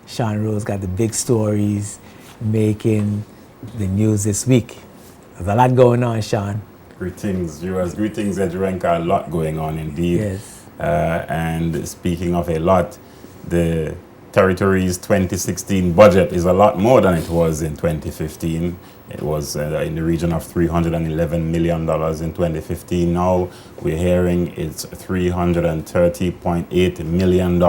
Sean Rose got the big stories making the news this week. There's a lot going on, Sean. Greetings, viewers. Greetings, Edgerenka. A lot going on indeed. Yes. And speaking of a lot, the Territory's 2016 budget is a lot more than it was in 2015. It was in the region of $311 million in 2015. Now we're hearing it's $330.8 million.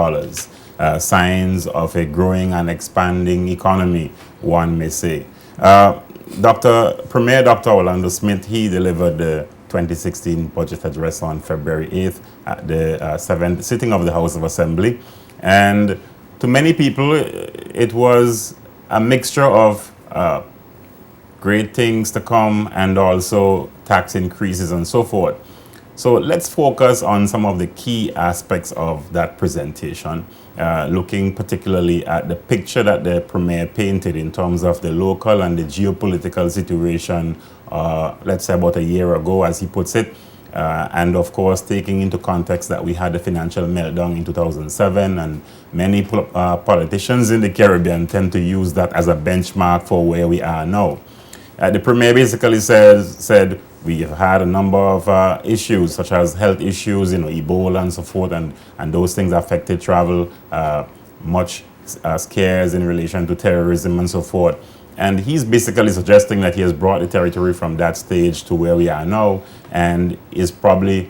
Signs of a growing and expanding economy, one may say. Premier Dr. Orlando Smith, he delivered the 2016 budget address on February 8th at the 7th sitting of the House of Assembly. And to many people, it was a mixture of great things to come and also tax increases and so forth. So let's focus on some of the key aspects of that presentation, looking particularly at the picture that the Premier painted in terms of the local and the geopolitical situation, let's say about a year ago, as he puts it, and of course taking into context that we had the financial meltdown in 2007, and many politicians in the Caribbean tend to use that as a benchmark for where we are now. The Premier basically said we have had a number of issues, such as health issues, Ebola and so forth, and those things affected travel, much scares in relation to terrorism and so forth. And he's basically suggesting that he has brought the Territory from that stage to where we are now, and is probably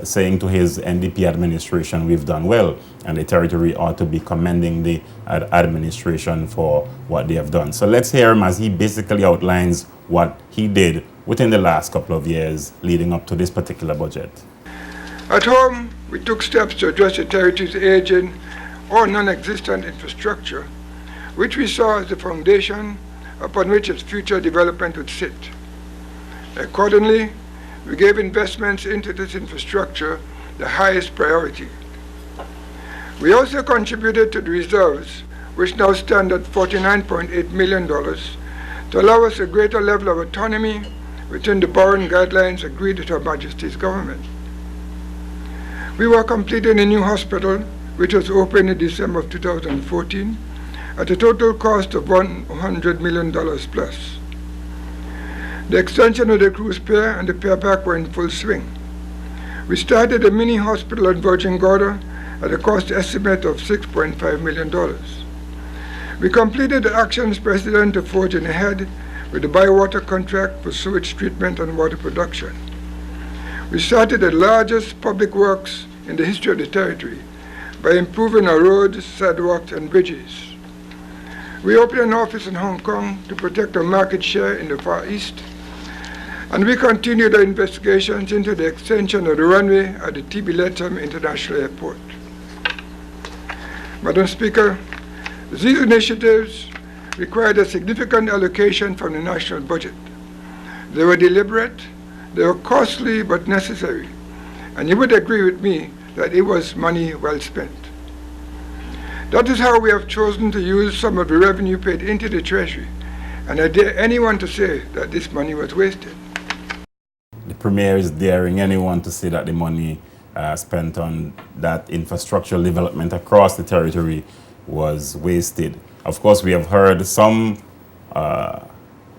saying to his NDP administration, we've done well, and the Territory ought to be commending the administration for what they have done. So let's hear him as he basically outlines what he did within the last couple of years leading up to this particular budget. At home, we took steps to address the Territory's aging or non-existent infrastructure, which we saw as the foundation upon which its future development would sit. Accordingly, we gave investments into this infrastructure the highest priority. We also contributed to the reserves, which now stand at $49.8 million, to allow us a greater level of autonomy within the borrowing guidelines agreed with Her Majesty's government. We were completing a new hospital, which was opened in December of 2014, at a total cost of $100 million plus. The extension of the cruise pier and the pier park were in full swing. We started a mini hospital at Virgin Gorda at a cost estimate of $6.5 million. We completed the actions precedent to forging ahead with the Bywater contract for sewage treatment and water production. We started the largest public works in the history of the Territory by improving our roads, sidewalks, and bridges. We opened an office in Hong Kong to protect our market share in the Far East, and we continued our investigations into the extension of the runway at the T.B. Lethem International Airport. Madam Speaker, these initiatives required a significant allocation from the national budget. They were deliberate, they were costly but necessary, and you would agree with me that it was money well spent. That is how we have chosen to use some of the revenue paid into the Treasury, and I dare anyone to say that this money was wasted. The Premier is daring anyone to say that the money spent on that infrastructural development across the Territory was wasted. Of course, we have heard some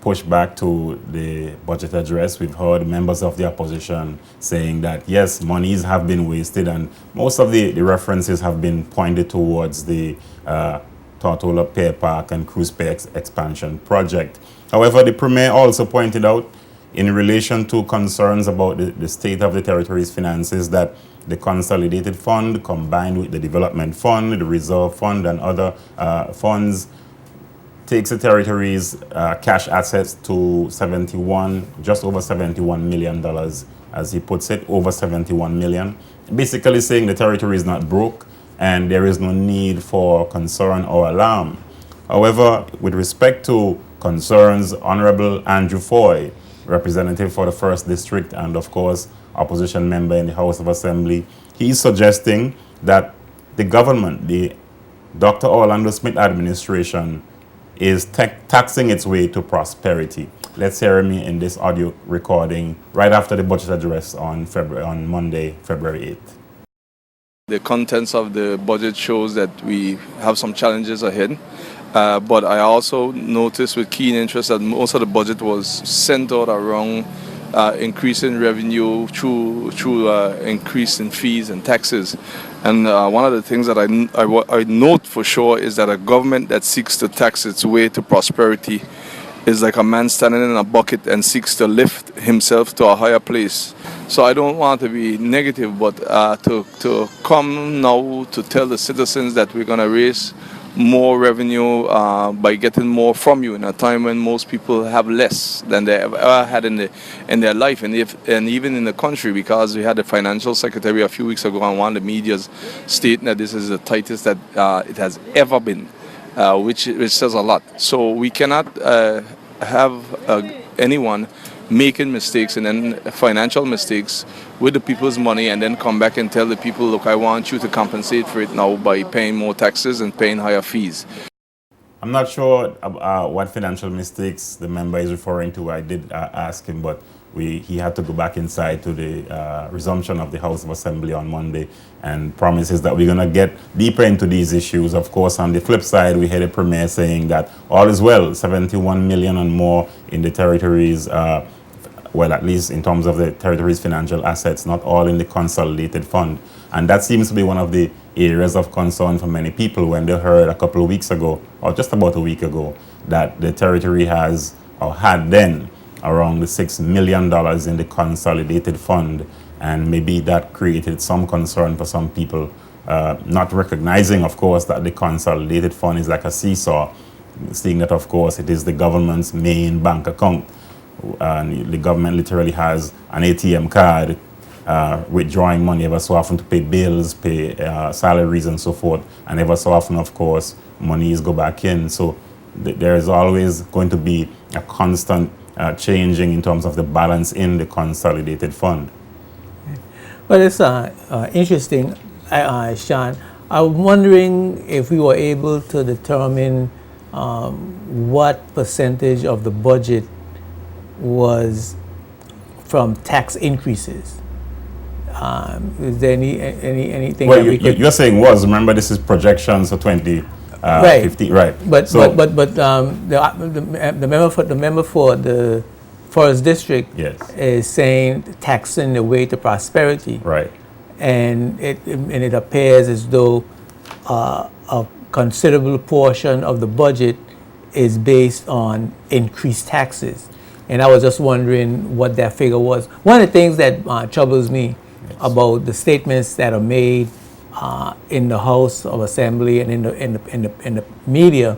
pushback to the budget address. We've heard members of the opposition saying that, yes, monies have been wasted, and most of the references have been pointed towards the Tortola Pier Park and Cruise Pier expansion project. However, the Premier also pointed out, in relation to concerns about the state of the Territory's finances, that the Consolidated Fund, combined with the Development Fund, the Reserve Fund, and other funds, takes the Territory's cash assets to just over $71 million, as he puts it, over $71 million. Basically saying the Territory is not broke and there is no need for concern or alarm. However, with respect to concerns, Honorable Andrew Foy, representative for the 1st District and of course opposition member in the House of Assembly, he's suggesting that the government, the Dr. Orlando Smith administration, is taxing its way to prosperity. Let's hear him in this audio recording right after the budget address on Monday, February 8th. The contents of the budget shows that we have some challenges ahead. But I also noticed with keen interest that most of the budget was centered around increasing revenue through increase in fees and taxes. And one of the things that I note for sure is that a government that seeks to tax its way to prosperity is like a man standing in a bucket and seeks to lift himself to a higher place. So I don't want to be negative, but to come now to tell the citizens that we're going to raise more revenue by getting more from you in a time when most people have less than they have ever had in their life, and even in the country, because we had the financial secretary a few weeks ago on one of the media's stating that this is the tightest that it has ever been, which says a lot. So we cannot have anyone making mistakes and then financial mistakes with the people's money and then come back and tell the people, look, I want you to compensate for it now by paying more taxes and paying higher fees. I'm not sure what financial mistakes the member is referring to. I did ask him, but he had to go back inside to the resumption of the House of Assembly on Monday, and promises that we're going to get deeper into these issues. Of course, on the flip side, we had a premier saying that all is well, 71 million and more in the territories, well, at least in terms of the territory's financial assets, not all in the consolidated fund. And that seems to be one of the areas of concern for many people when they heard a couple of weeks ago, or just about a week ago, that the territory has, or had then, around the $6 million in the consolidated fund. And maybe that created some concern for some people, not recognizing, of course, that the consolidated fund is like a seesaw, seeing that, of course, it is the government's main bank account. And the government literally has an ATM card, withdrawing money ever so often to pay bills, pay salaries and so forth. And ever so often, of course, monies go back in. So there is always going to be a constant changing in terms of the balance in the consolidated fund. Well, it's interesting, Sean. I'm wondering if we were able to determine what percentage of the budget was from tax increases. Is there anything? Well, you're saying was. Remember, this is projections for 2050, right? But the member for the Forest District, yes, is saying taxing the way to prosperity, right? And it appears as though a considerable portion of the budget is based on increased taxes. And I was just wondering what that figure was. One of the things that troubles me, yes, about the statements that are made in the House of Assembly and in the media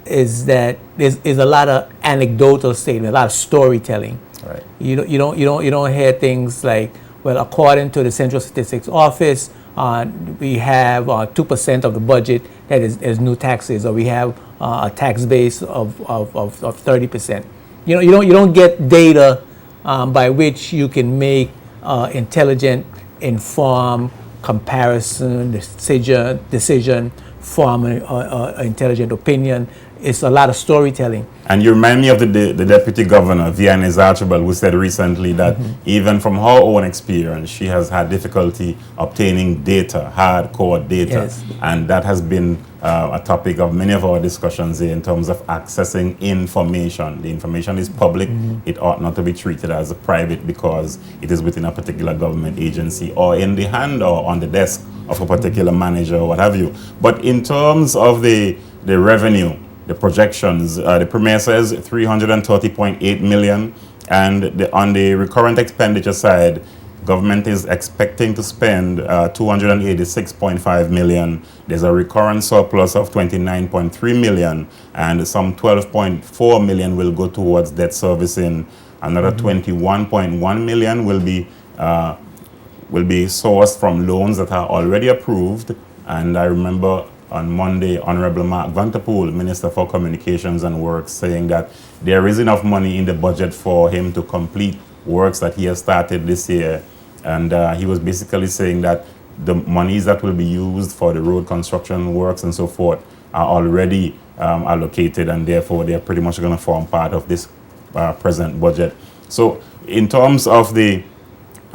is that there's a lot of anecdotal statement, a lot of storytelling. Right. You don't hear things like, well, according to the Central Statistics Office, we have 2% of the budget that is new taxes, or we have a tax base of 30%. You don't get data by which you can make intelligent, informed comparison, decision, form an intelligent opinion. It's a lot of storytelling. And you remind me of the Deputy Governor, Vianney Archibald, who said recently that even from her own experience, she has had difficulty obtaining data, hardcore data. Yes. And that has been a topic of many of our discussions here in terms of accessing information. The information is public. It ought not to be treated as a private because it is within a particular government agency or in the hand or on the desk of a particular manager or what have you. But in terms of the revenue, the projections, the Premier says 330.8 million, and on the recurrent expenditure side, government is expecting to spend 286.5 million. There's a recurrent surplus of 29.3 million, and some 12.4 million will go towards debt servicing. Another 21.1 million will be sourced from loans that are already approved. And I remember on Monday, Honorable Mark Vanterpool, Minister for Communications and Works, saying that there is enough money in the budget for him to complete works that he has started this year. And he was basically saying that the monies that will be used for the road construction works and so forth are already allocated, and therefore they're pretty much going to form part of this present budget. So in terms of the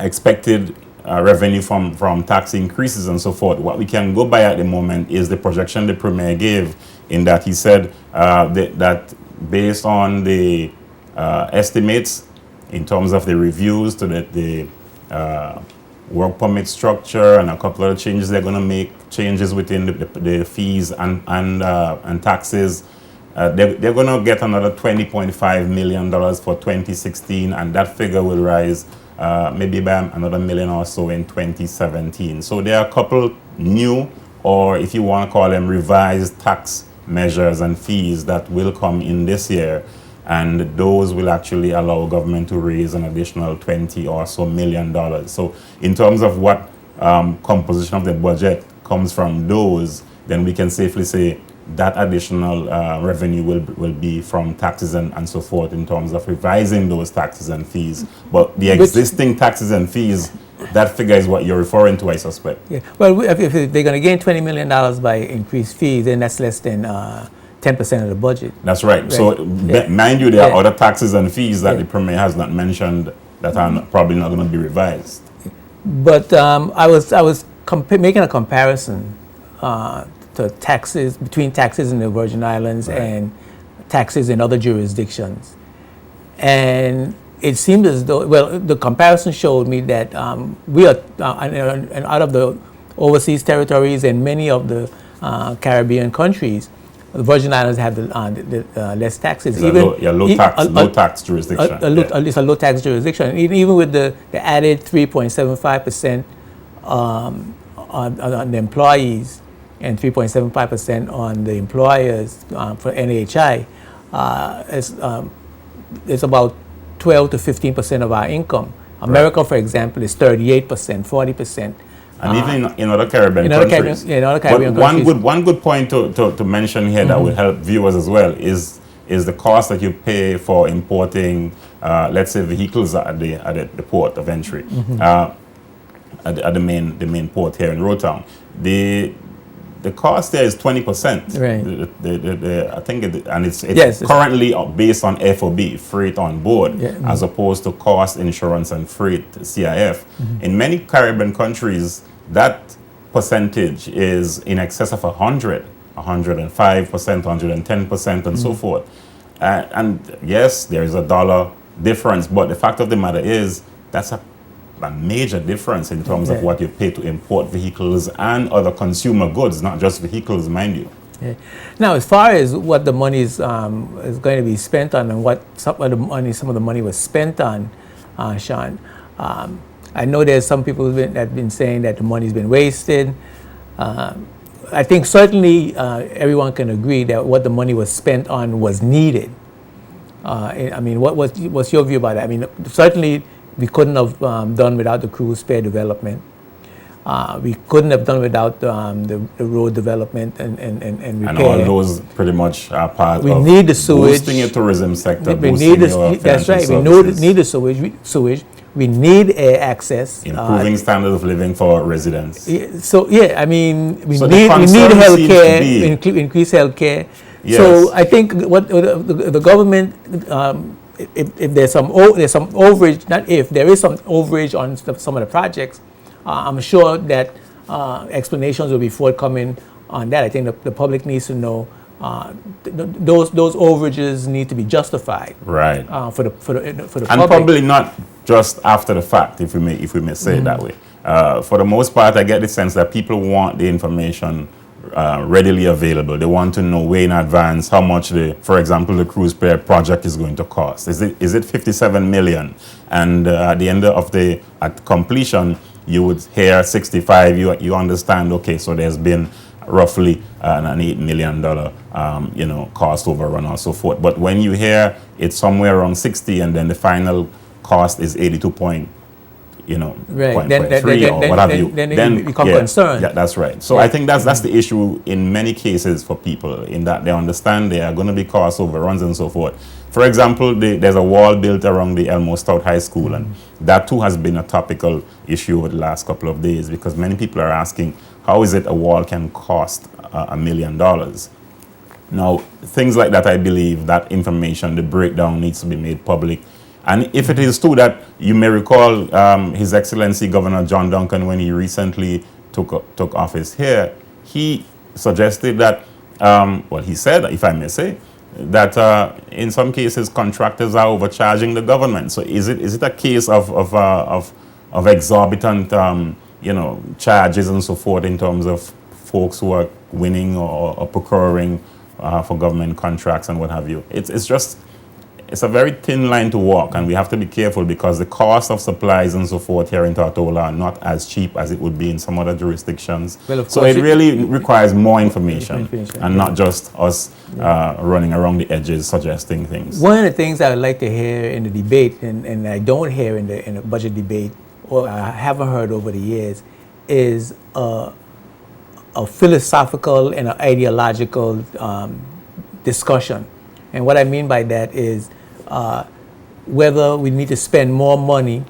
expected revenue from tax increases and so forth. What we can go by at the moment is the projection the Premier gave, in that he said that based on the estimates in terms of the reviews to the work permit structure and a couple of changes, they're going to make changes within the fees and taxes. They're going to get another $20.5 million for 2016, and that figure will rise maybe by another million or so in 2017. So there are a couple new, or if you want to call them revised, tax measures and fees that will come in this year, and those will actually allow government to raise an additional $20 or so million. So in terms of what composition of the budget comes from those, then we can safely say that additional revenue will be from taxes and so forth, in terms of revising those taxes and fees. But the existing taxes and fees, that figure is what you're referring to, I suspect. Yeah. Well, if they're going to gain $20 million by increased fees, then that's less than 10% of the budget. That's right. So mind you, there are other taxes and fees that the Premier has not mentioned that are probably not going to be revised. But I was making a comparison to taxes, between taxes in the Virgin Islands and taxes in other jurisdictions. And it seemed as though, well, the comparison showed me that we are, and out of the overseas territories and many of the Caribbean countries, the Virgin Islands have the less taxes. It's low tax jurisdiction. It's a low tax jurisdiction. And even with the added 3.75% on the employees and 3.75% on the employers for NHI, it's about 12 to 15% of our income. America, for example, is 38%, 40%. And even in other Caribbean countries. In other Caribbean countries. One good point to mention here that will help viewers as well is the cost that you pay for importing, let's say, vehicles at the port of entry, at the main port here in Rotown. The cost there is 20%. Right. I think it's currently based on FOB, freight on board, as opposed to cost, insurance, and freight, CIF. In many Caribbean countries, that percentage is in excess of 105%, 110%, and so forth. And yes, there is a dollar difference, but the fact of the matter is that's a major difference in terms of what you pay to import vehicles and other consumer goods, not just vehicles, mind you. Now, as far as what the money is going to be spent on, and what some of the money was spent on, Sean, I know there's some people that have been saying that the money's been wasted. I think certainly everyone can agree that what the money was spent on was needed. I mean, what's your view about that? I mean, certainly we couldn't have done without the cruise spare development. We couldn't have done without the road development and repair. And all those pretty much are part we of need the sewage, boosting your tourism sector, we boosting need your that's right. services. We need the sewage. We need air access. Improving standard of living for residents. So I mean, we So need healthcare, increase healthcare. Yes. So I think what the government, if there's some overage, not if there is some overage on some of the projects, I'm sure that explanations will be forthcoming on that. I think the public needs to know those overages need to be justified. Right. For the and public. probably not just after the fact, if we may say it that way. For the most part, I get the sense that people want the information readily available. They want to know way in advance how much for example, the cruise spare project is going to cost. Is it 57 million? And at the end of at completion, you would hear 65. You understand? Okay, so there's been roughly an $8 million cost overrun or so forth. But when you hear it's somewhere around 60, and then the final cost is 82 point, right. .3 or what have you, then you become concerned. Yeah, that's right. So I think that's the issue in many cases for people, in that they understand there are going to be cost overruns and so forth. For example, there's a wall built around the Elmo Stout High School, and that too has been a topical issue over the last couple of days, because many people are asking, how is it a wall can cost $1 million? Now, things like that, I believe that information, the breakdown needs to be made public And if it is true that you may recall His Excellency Governor John Duncan, when he recently took office here, he suggested that, he said, if I may say, that in some cases contractors are overcharging the government. So is it a case of exorbitant charges and so forth in terms of folks who are winning or procuring for government contracts and what have you? It's a very thin line to walk, and we have to be careful because the cost of supplies and so forth here in Tortola are not as cheap as it would be in some other jurisdictions. Well, of so course it really requires more information and yeah. not just us running around the edges suggesting things. One of the things I would like to hear in the debate, and I don't hear in the budget debate, or I haven't heard over the years, is a philosophical and an ideological discussion. And what I mean by that is whether we need to spend more money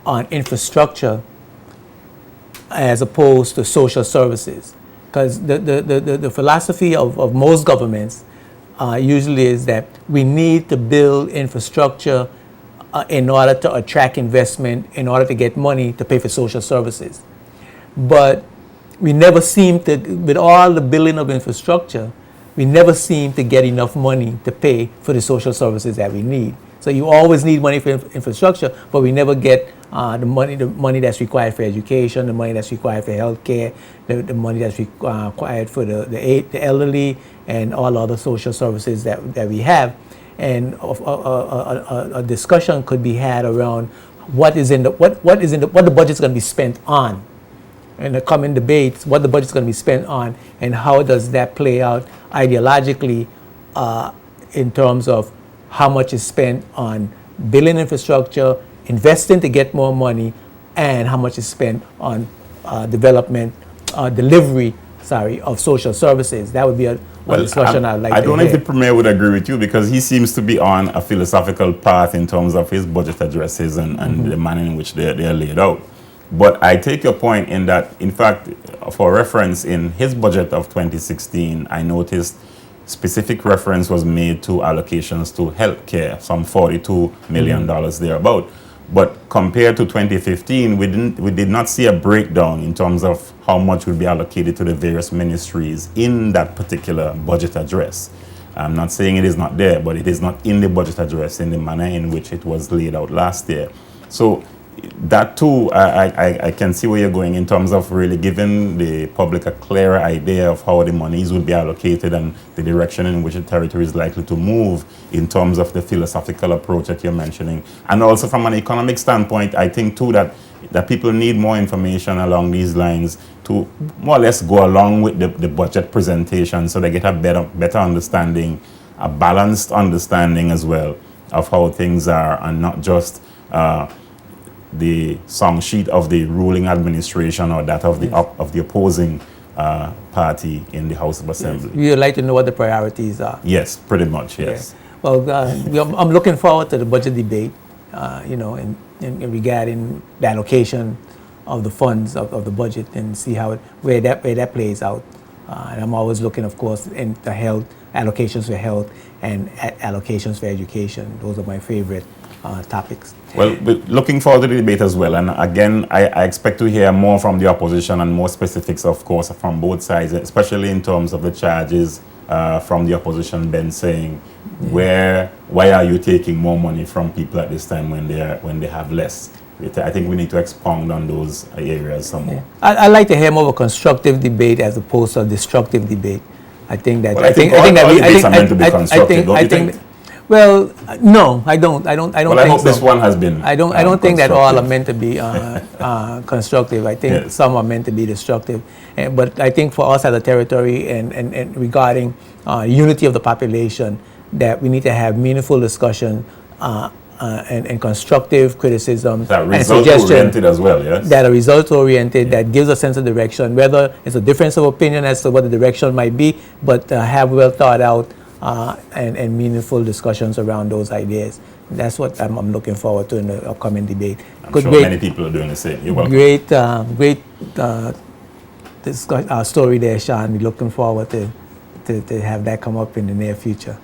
on infrastructure as opposed to social services. Because the philosophy of most governments usually is that we need to build infrastructure in order to attract investment, in order to get money to pay for social services. But we never seem to, with all the building of infrastructure, we never seem to get enough money to pay for the social services that we need. So you always need money for infrastructure, but we never get the money that's required for education, the money that's required for healthcare, the money that's required for the elderly, and all other social services that we have. And a discussion could be had around what the budget's going to be spent on. In the coming debates, what the budget's going to be spent on, and how does that play out ideologically in terms of how much is spent on building infrastructure, investing to get more money, and how much is spent on delivery of social services. That would be a discussion I'd like to hear. I don't know if the Premier would agree with you, because he seems to be on a philosophical path in terms of his budget addresses and the manner in which they are laid out. But I take your point in that, in fact, for reference, in his budget of 2016, I noticed specific reference was made to allocations to healthcare, some $42 million thereabout. But compared to 2015, we did not see a breakdown in terms of how much would be allocated to the various ministries in that particular budget address. I'm not saying it is not there, but it is not in the budget address in the manner in which it was laid out last year. So that too, I can see where you're going in terms of really giving the public a clearer idea of how the monies would be allocated and the direction in which the territory is likely to move in terms of the philosophical approach that you're mentioning. And also from an economic standpoint, I think too that people need more information along these lines to more or less go along with the budget presentation, so they get a better understanding, a balanced understanding as well of how things are, and not just the song sheet of the ruling administration or that of the opposing party in the House of Assembly. We would like to know what the priorities are. Yes, pretty much, yes. Yeah. Well, I'm looking forward to the budget debate, in regarding the allocation of the funds of the budget, and see where that plays out. And I'm always looking, of course, into health, allocations for health, and allocations for education. Those are my favorite topics. Well, looking forward to the debate as well. And again, I expect to hear more from the opposition and more specifics, of course, from both sides, especially in terms of the charges from the opposition bench saying, why are you taking more money from people at this time when they have less? I think we need to expound on those areas some more. I like to hear more of a constructive debate as opposed to a destructive debate. I think that well, I think all debates are meant to be constructive, don't you think? Well, no, I don't. I well, think I hope so. this one has been. I don't think that all are meant to be constructive. I think Yes. some are meant to be destructive. But I think for us as a territory and regarding unity of the population, that we need to have meaningful discussion and constructive criticism That and result-oriented as well, yes? that are result-oriented, that gives a sense of direction, whether it's a difference of opinion as to what the direction might be, but have well thought out and meaningful discussions around those ideas. That's what I'm looking forward to in the upcoming debate. I'm sure many people are doing the same. You're welcome. Great story there, Sean. We're looking forward to have that come up in the near future.